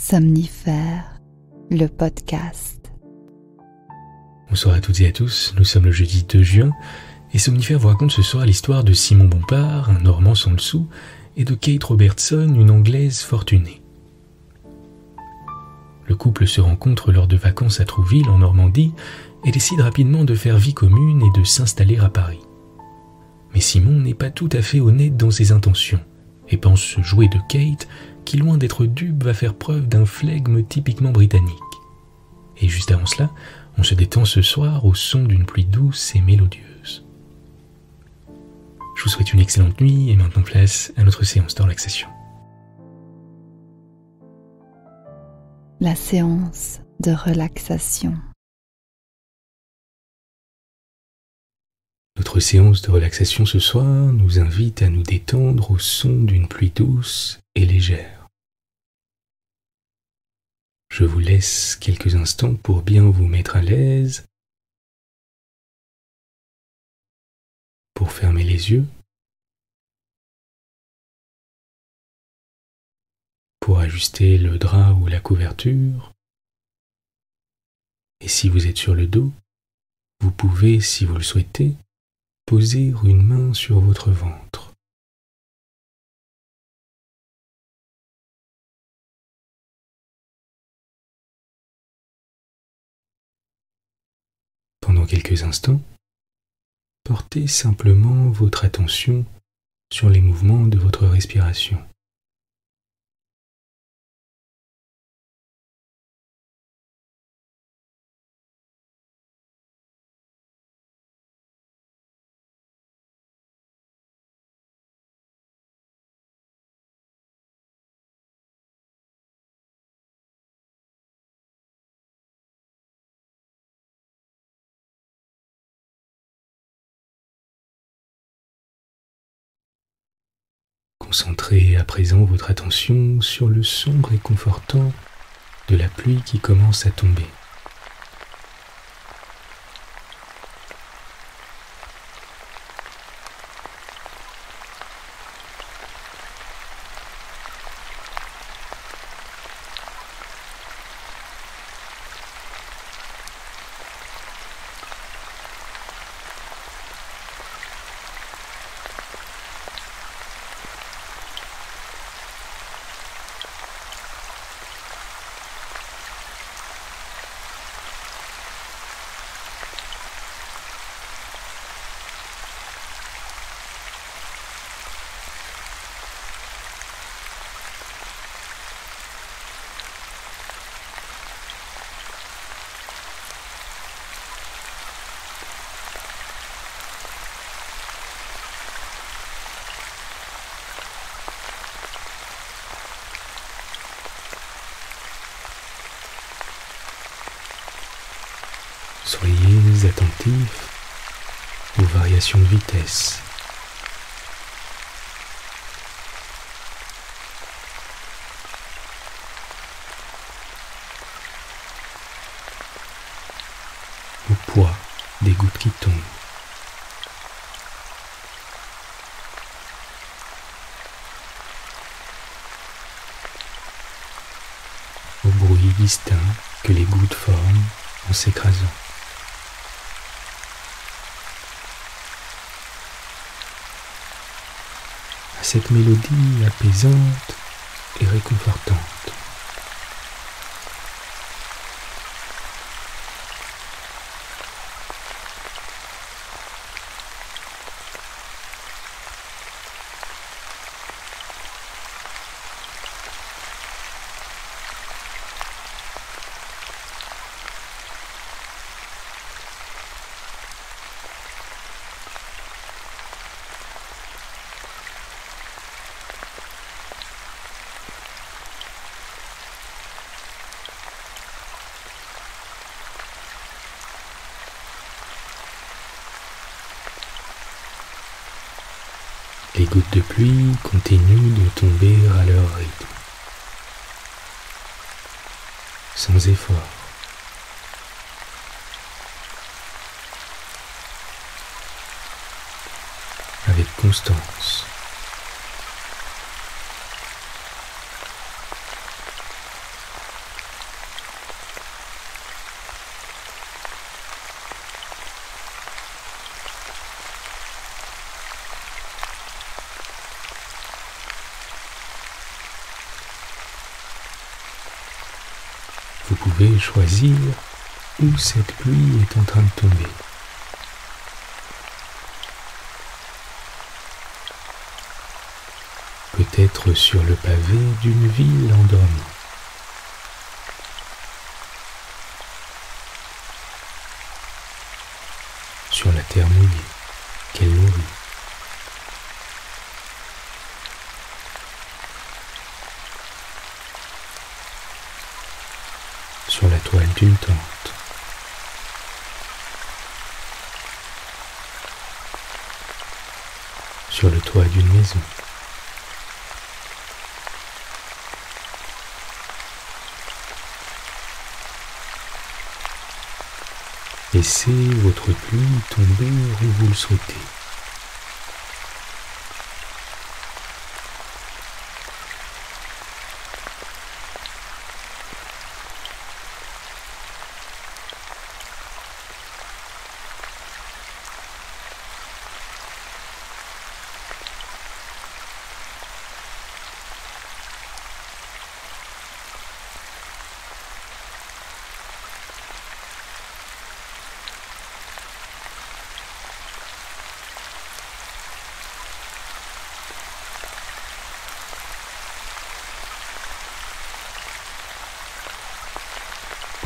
Somnifère, le podcast. Bonsoir à toutes et à tous, nous sommes le jeudi 2 juin et Somnifère vous raconte ce soir l'histoire de Simon Bompard, un Normand sans le sou, et de Kate Robertson, une Anglaise fortunée. Le couple se rencontre lors de vacances à Trouville en Normandie et décide rapidement de faire vie commune et de s'installer à Paris. Mais Simon n'est pas tout à fait honnête dans ses intentions et pense se jouer de Kate qui, loin d'être dupe, va faire preuve d'un flegme typiquement britannique. Et juste avant cela, on se détend ce soir au son d'une pluie douce et mélodieuse. Je vous souhaite une excellente nuit et maintenant place à notre séance de relaxation. La séance de relaxation. Notre séance de relaxation ce soir nous invite à nous détendre au son d'une pluie douce et légère. Je vous laisse quelques instants pour bien vous mettre à l'aise, pour fermer les yeux, pour ajuster le drap ou la couverture. Et si vous êtes sur le dos, vous pouvez, si vous le souhaitez, poser une main sur votre ventre. Pendant quelques instants, portez simplement votre attention sur les mouvements de votre respiration. Concentrez à présent votre attention sur le son réconfortant de la pluie qui commence à tomber. Soyez attentifs aux variations de vitesse. Au poids des gouttes qui tombent. Au bruit distinct que les gouttes forment en s'écrasant. À cette mélodie apaisante et réconfortante. Les gouttes de pluie continuent de tomber à leur rythme, sans effort. Avec constance. Vous pouvez choisir où cette pluie est en train de tomber. Peut-être sur le pavé d'une ville endormie. Sur la terre mouillée qu'elle nourrit. Sur la toile d'une tente. Sur le toit d'une maison. Laissez votre pluie tomber où vous le souhaitez.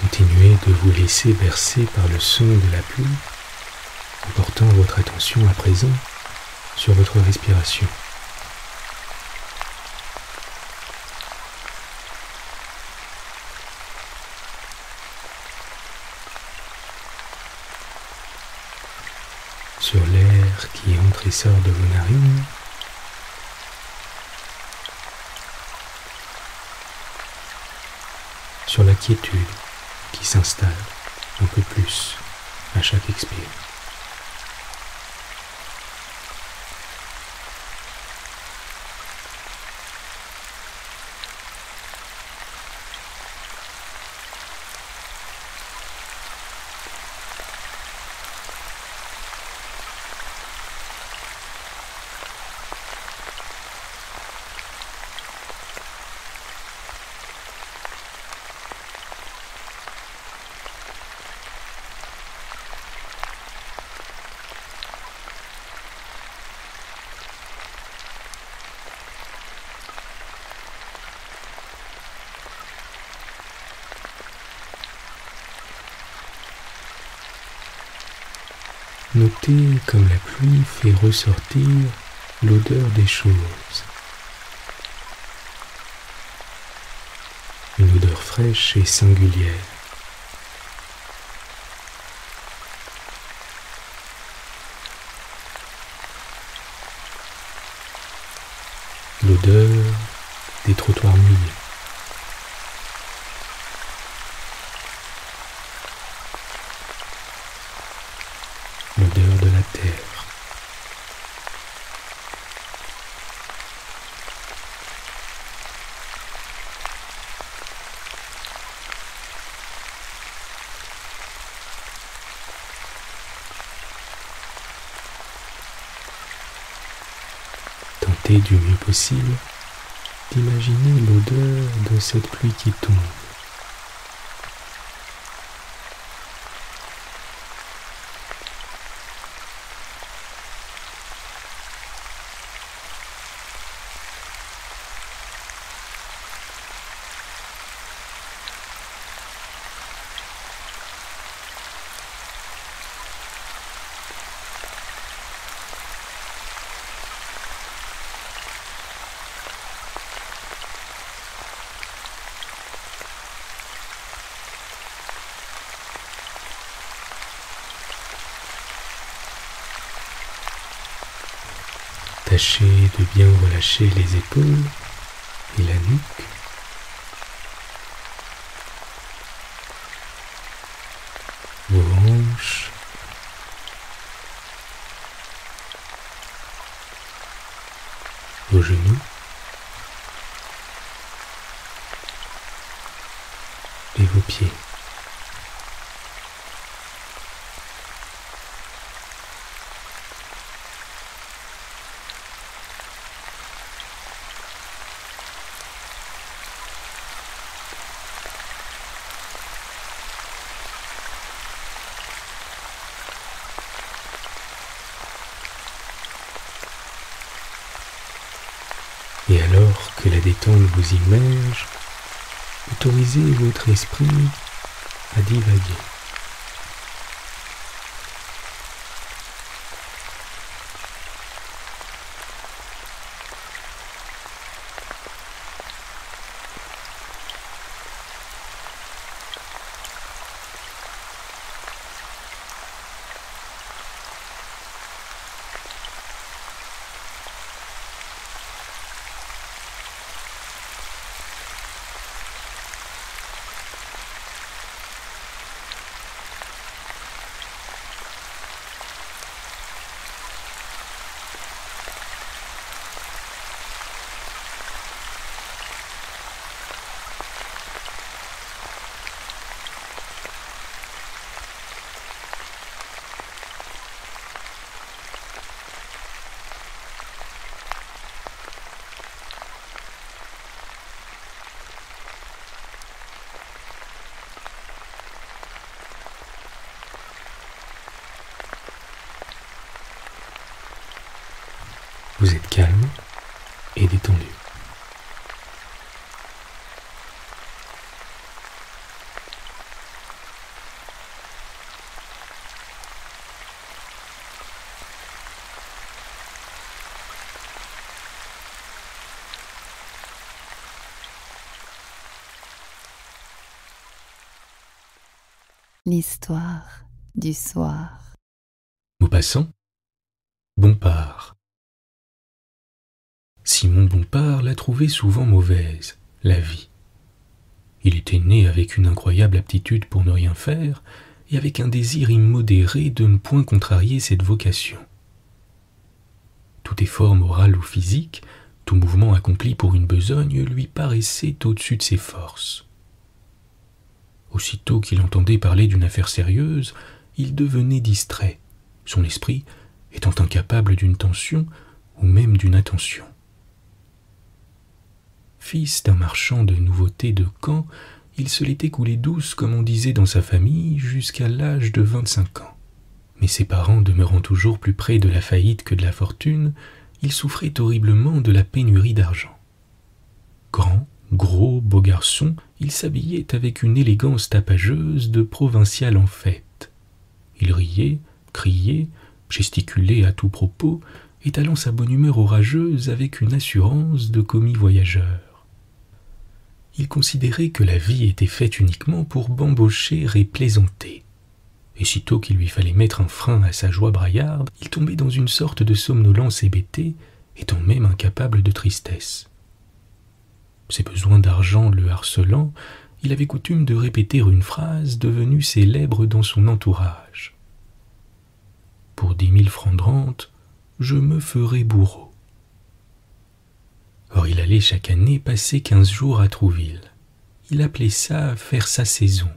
Continuez de vous laisser bercer par le son de la pluie, en portant votre attention à présent sur votre respiration. Sur l'air qui entre et sort de vos narines, sur la quiétude qui s'installe un peu plus à chaque expire. Notez comme la pluie fait ressortir l'odeur des choses. Une odeur fraîche et singulière. L'odeur des trottoirs mouillés. L'odeur de la terre. Tentez du mieux possible d'imaginer l'odeur de cette pluie qui tombe. Tâchez de bien relâcher les épaules et la nuque. Vos hanches. Vos genoux. Et vos pieds. Et alors que la détente vous immerge, autorisez votre esprit à divaguer. Vous êtes calme et détendu. L'histoire du soir. Maupassant, Bompard. Simon Bompard l'a trouvée souvent mauvaise, la vie. Il était né avec une incroyable aptitude pour ne rien faire et avec un désir immodéré de ne point contrarier cette vocation. Tout effort moral ou physique, tout mouvement accompli pour une besogne lui paraissait au-dessus de ses forces. Aussitôt qu'il entendait parler d'une affaire sérieuse, il devenait distrait, son esprit étant incapable d'une tension ou même d'une attention. Fils d'un marchand de nouveautés de Caen, il se l'était coulé douce, comme on disait dans sa famille, jusqu'à l'âge de 25 ans. Mais ses parents demeurant toujours plus près de la faillite que de la fortune, il souffrait horriblement de la pénurie d'argent. Grand, gros, beau garçon, il s'habillait avec une élégance tapageuse de provincial en fête. Il riait, criait, gesticulait à tout propos, étalant sa bonne humeur orageuse avec une assurance de commis voyageur. Il considérait que la vie était faite uniquement pour bambocher et plaisanter. Et sitôt qu'il lui fallait mettre un frein à sa joie braillarde, il tombait dans une sorte de somnolence hébétée, étant même incapable de tristesse. Ses besoins d'argent le harcelant, il avait coutume de répéter une phrase devenue célèbre dans son entourage. « Pour 10 000 francs de rente, je me ferai bourreau. » Or il allait chaque année passer 15 jours à Trouville. Il appelait ça faire sa saison.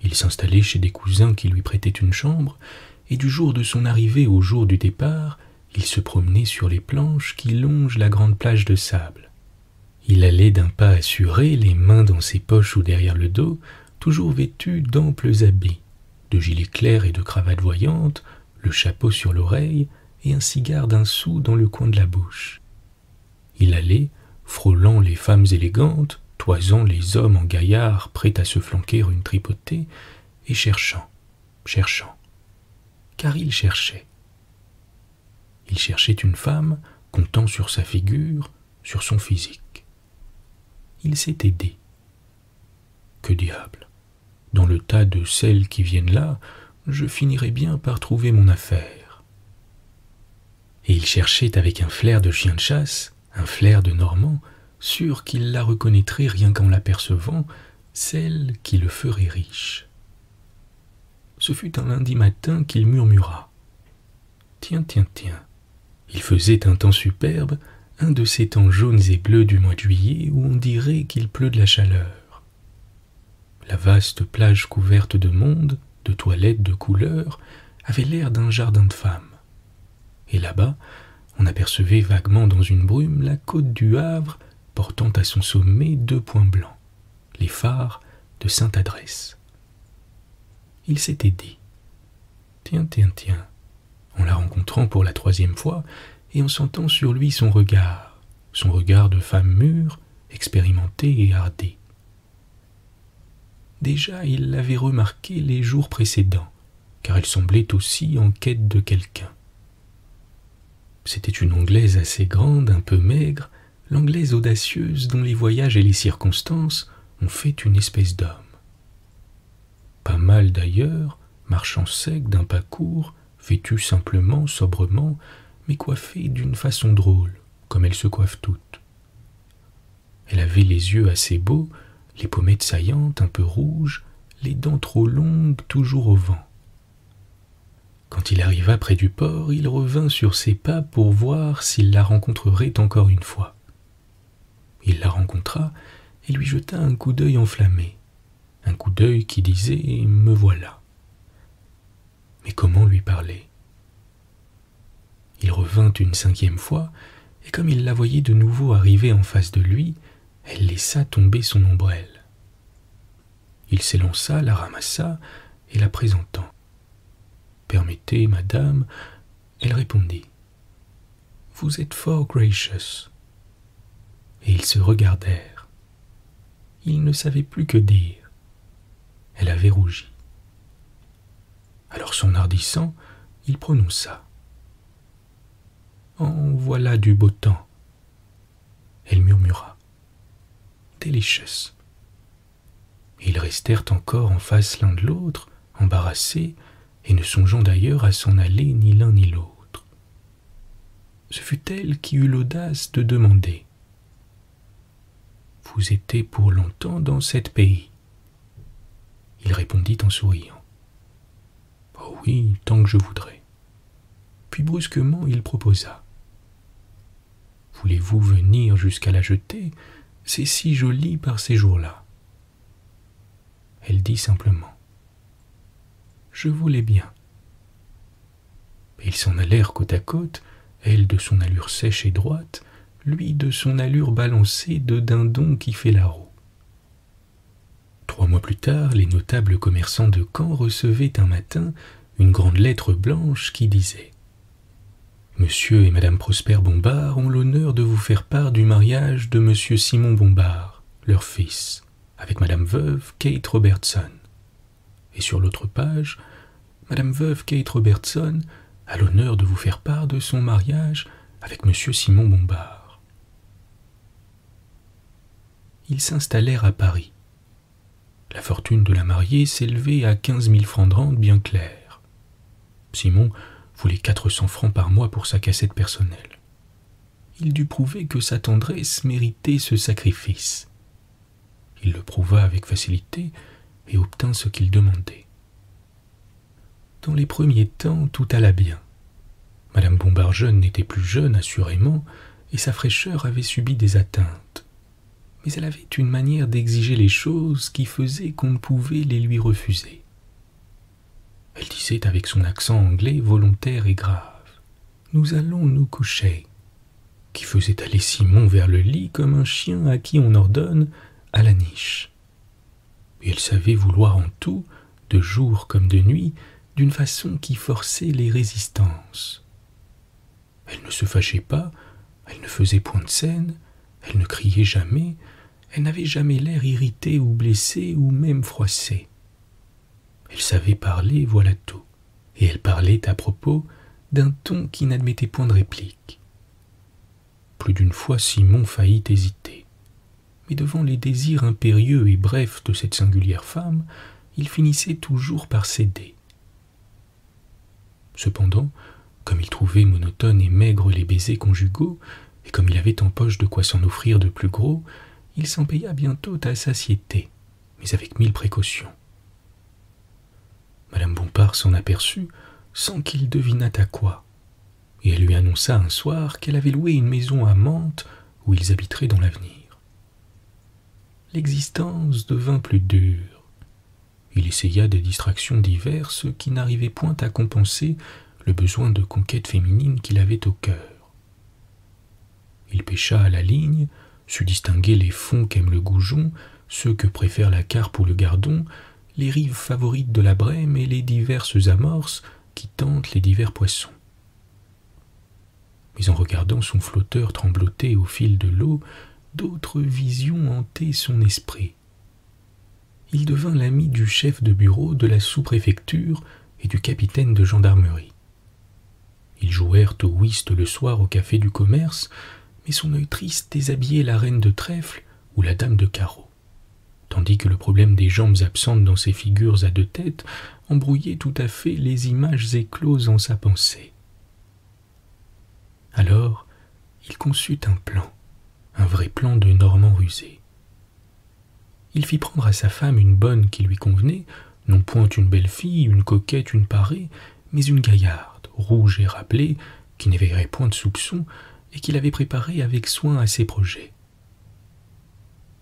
Il s'installait chez des cousins qui lui prêtaient une chambre, et du jour de son arrivée au jour du départ, il se promenait sur les planches qui longent la grande plage de sable. Il allait d'un pas assuré, les mains dans ses poches ou derrière le dos, toujours vêtu d'amples habits, de gilets clairs et de cravates voyantes, le chapeau sur l'oreille et un cigare d'un sou dans le coin de la bouche. Il allait, frôlant les femmes élégantes, toisant les hommes en gaillards prêts à se flanquer une tripotée, et cherchant, car il cherchait. Il cherchait une femme comptant sur sa figure, sur son physique. Il s'est aidé. Que diable, dans le tas de celles qui viennent là, je finirai bien par trouver mon affaire. Et il cherchait avec un flair de chien de chasse, un flair de Normand, sûr qu'il la reconnaîtrait rien qu'en l'apercevant, celle qui le ferait riche. Ce fut un lundi matin qu'il murmura. Tiens. Il faisait un temps superbe, un de ces temps jaunes et bleus du mois de juillet où on dirait qu'il pleut de la chaleur. La vaste plage couverte de monde, de toilettes de couleurs, avait l'air d'un jardin de femmes. Et là-bas, on apercevait vaguement dans une brume la côte du Havre portant à son sommet 2 points blancs, les phares de Sainte-Adresse. Il s'était dit « Tiens, en la rencontrant pour la 3e fois et en sentant sur lui son regard, son regard de femme mûre, expérimentée et hardie. Déjà, il l'avait remarquée les jours précédents, car elle semblait aussi en quête de quelqu'un. C'était une Anglaise assez grande, un peu maigre, l'Anglaise audacieuse dont les voyages et les circonstances ont fait une espèce d'homme. Pas mal d'ailleurs, marchant sec d'un pas court, vêtue simplement, sobrement, mais coiffée d'une façon drôle, comme elles se coiffent toutes. Elle avait les yeux assez beaux, les pommettes saillantes, un peu rouges, les dents trop longues, toujours au vent. Quand il arriva près du port, il revint sur ses pas pour voir s'il la rencontrerait encore une fois. Il la rencontra et lui jeta un coup d'œil enflammé, un coup d'œil qui disait « Me voilà ». Mais comment lui parler? Il revint une 5e fois, et comme il la voyait de nouveau arriver en face de lui, elle laissa tomber son ombrelle. Il s'élança, la ramassa et la présentant. « Permettez, madame », elle répondit. « Vous êtes fort gracious. » Et ils se regardèrent. Il ne savait plus que dire. Elle avait rougi. Alors s'enhardissant, il prononça. « En voilà du beau temps. » Elle murmura. « Delicious. » Et ils restèrent encore en face l'un de l'autre, embarrassés, et ne songeant d'ailleurs à s'en aller ni l'un ni l'autre. Ce fut elle qui eut l'audace de demander. « Vous étiez pour longtemps dans cet pays ?» Il répondit en souriant. « Oh oui, tant que je voudrais. » Puis brusquement il proposa. « Voulez-vous venir jusqu'à la jetée? C'est si joli par ces jours-là. » Elle dit simplement. Je voulais bien. Ils s'en allèrent côte à côte, elle de son allure sèche et droite, lui de son allure balancée de dindon qui fait la roue. 3 mois plus tard, les notables commerçants de Caen recevaient un matin une grande lettre blanche qui disait « Monsieur et Madame Prosper Bompard ont l'honneur de vous faire part du mariage de Monsieur Simon Bompard, leur fils, avec Madame veuve Kate Robertson. » Et sur l'autre page, Madame veuve Kate Robertson a l'honneur de vous faire part de son mariage avec Monsieur Simon Bompard. Ils s'installèrent à Paris. La fortune de la mariée s'élevait à 15 000 francs de rente bien clairs. Simon voulait 400 francs par mois pour sa cassette personnelle. Il dut prouver que sa tendresse méritait ce sacrifice. Il le prouva avec facilité et obtint ce qu'il demandait. Dans les premiers temps, tout alla bien. Madame Bompard jeune n'était plus jeune, assurément, et sa fraîcheur avait subi des atteintes. Mais elle avait une manière d'exiger les choses qui faisait qu'on ne pouvait les lui refuser. Elle disait avec son accent anglais volontaire et grave « Nous allons nous coucher », qui faisait aller Simon vers le lit comme un chien à qui on ordonne « à la niche ». Et elle savait vouloir en tout, de jour comme de nuit, d'une façon qui forçait les résistances. Elle ne se fâchait pas, elle ne faisait point de scène, elle ne criait jamais, elle n'avait jamais l'air irritée ou blessée ou même froissée. Elle savait parler, voilà tout, et elle parlait à propos d'un ton qui n'admettait point de réplique. Plus d'une fois Simon faillit hésiter. Mais devant les désirs impérieux et brefs de cette singulière femme, il finissait toujours par céder. Cependant, comme il trouvait monotones et maigres les baisers conjugaux, et comme il avait en poche de quoi s'en offrir de plus gros, il s'en paya bientôt à satiété, mais avec 1000 précautions. Madame Bompard s'en aperçut sans qu'il devinât à quoi, et elle lui annonça un soir qu'elle avait loué une maison à Mantes où ils habiteraient dans l'avenir. L'existence devint plus dure. Il essaya des distractions diverses qui n'arrivaient point à compenser le besoin de conquête féminine qu'il avait au cœur. Il pêcha à la ligne, sut distinguer les fonds qu'aime le goujon, ceux que préfère la carpe ou le gardon, les rives favorites de la brème et les diverses amorces qui tentent les divers poissons. Mais en regardant son flotteur trembloter au fil de l'eau, d'autres visions hantaient son esprit. Il devint l'ami du chef de bureau de la sous-préfecture et du capitaine de gendarmerie. Ils jouèrent au whist le soir au café du commerce, mais son œil triste déshabillait la reine de trèfle ou la dame de carreau, tandis que le problème des jambes absentes dans ses figures à deux têtes embrouillait tout à fait les images écloses en sa pensée. Alors, il conçut un vrai plan de Normand rusé. Il fit prendre à sa femme une bonne qui lui convenait, non point une belle fille, une coquette, une parée, mais une gaillarde, rouge et rappelée, qui n'éveillerait point de soupçons et qu'il avait préparée avec soin à ses projets.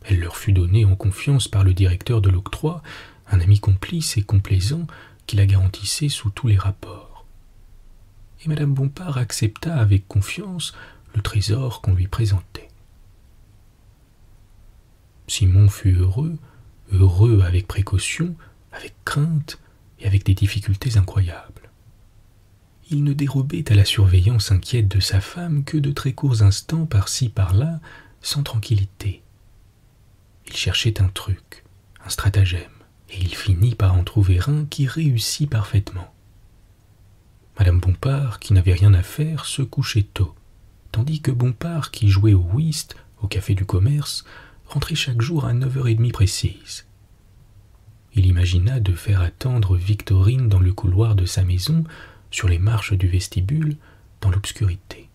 Elle leur fut donnée en confiance par le directeur de l'octroi, un ami complice et complaisant qui la garantissait sous tous les rapports. Et Madame Bompard accepta avec confiance le trésor qu'on lui présentait. Simon fut heureux avec précaution, avec crainte et avec des difficultés incroyables. Il ne dérobait à la surveillance inquiète de sa femme que de très courts instants par-ci par-là, sans tranquillité. Il cherchait un truc, un stratagème, et il finit par en trouver un qui réussit parfaitement. Madame Bompard, qui n'avait rien à faire, se couchait tôt, tandis que Bompard, qui jouait au whist, au café du commerce, rentrait chaque jour à 9h30 précises. Il imagina de faire attendre Victorine dans le couloir de sa maison, sur les marches du vestibule, dans l'obscurité.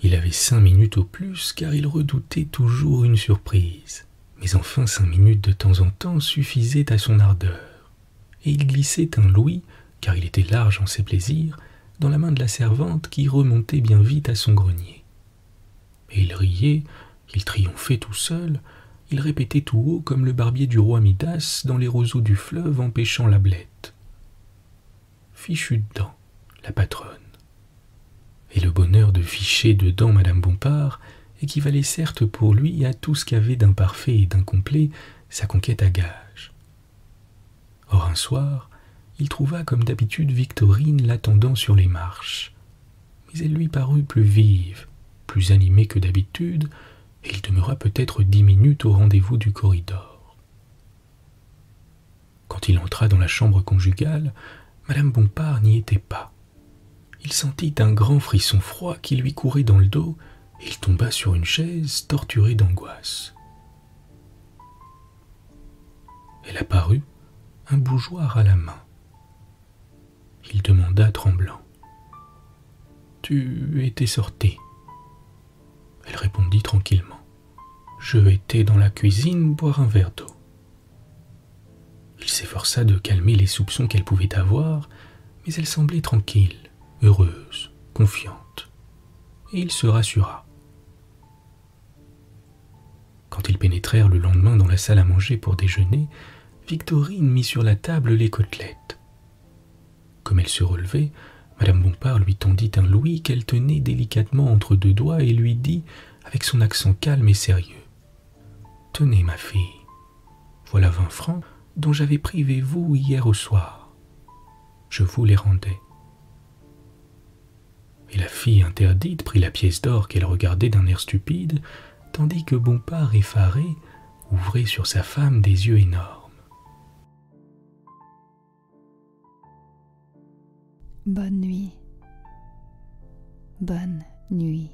Il avait 5 minutes au plus, car il redoutait toujours une surprise. Mais enfin 5 minutes de temps en temps suffisaient à son ardeur. Et il glissait un louis, car il était large en ses plaisirs, dans la main de la servante qui remontait bien vite à son grenier. Et il riait, il triomphait tout seul, il répétait tout haut comme le barbier du roi Midas dans les roseaux du fleuve en pêchant la blette. Fichue dedans, la patronne. Et le bonheur de ficher dedans Madame Bompard équivalait certes pour lui à tout ce qu'avait d'imparfait et d'incomplet sa conquête à gages. Or un soir, il trouva comme d'habitude Victorine l'attendant sur les marches. Mais elle lui parut plus vive, plus animée que d'habitude, et il demeura peut-être 10 minutes au rendez-vous du corridor. Quand il entra dans la chambre conjugale, Madame Bompard n'y était pas. Il sentit un grand frisson froid qui lui courait dans le dos, et il tomba sur une chaise, torturé d'angoisse. Elle apparut, un bougeoir à la main. Il demanda tremblant. « Tu étais sortie ?» Elle répondit tranquillement. « Je étais dans la cuisine boire un verre d'eau. » Il s'efforça de calmer les soupçons qu'elle pouvait avoir, mais elle semblait tranquille, heureuse, confiante, et il se rassura. Quand ils pénétrèrent le lendemain dans la salle à manger pour déjeuner, Victorine mit sur la table les côtelettes. Comme elle se relevait, Madame Bompard lui tendit un louis qu'elle tenait délicatement entre 2 doigts et lui dit, avec son accent calme et sérieux, « Tenez, ma fille, voilà 20 francs dont j'avais privé vous hier au soir. Je vous les rendais. » Et la fille interdite prit la pièce d'or qu'elle regardait d'un air stupide, tandis que Bompard, effaré, ouvrait sur sa femme des yeux énormes. Bonne nuit. Bonne nuit.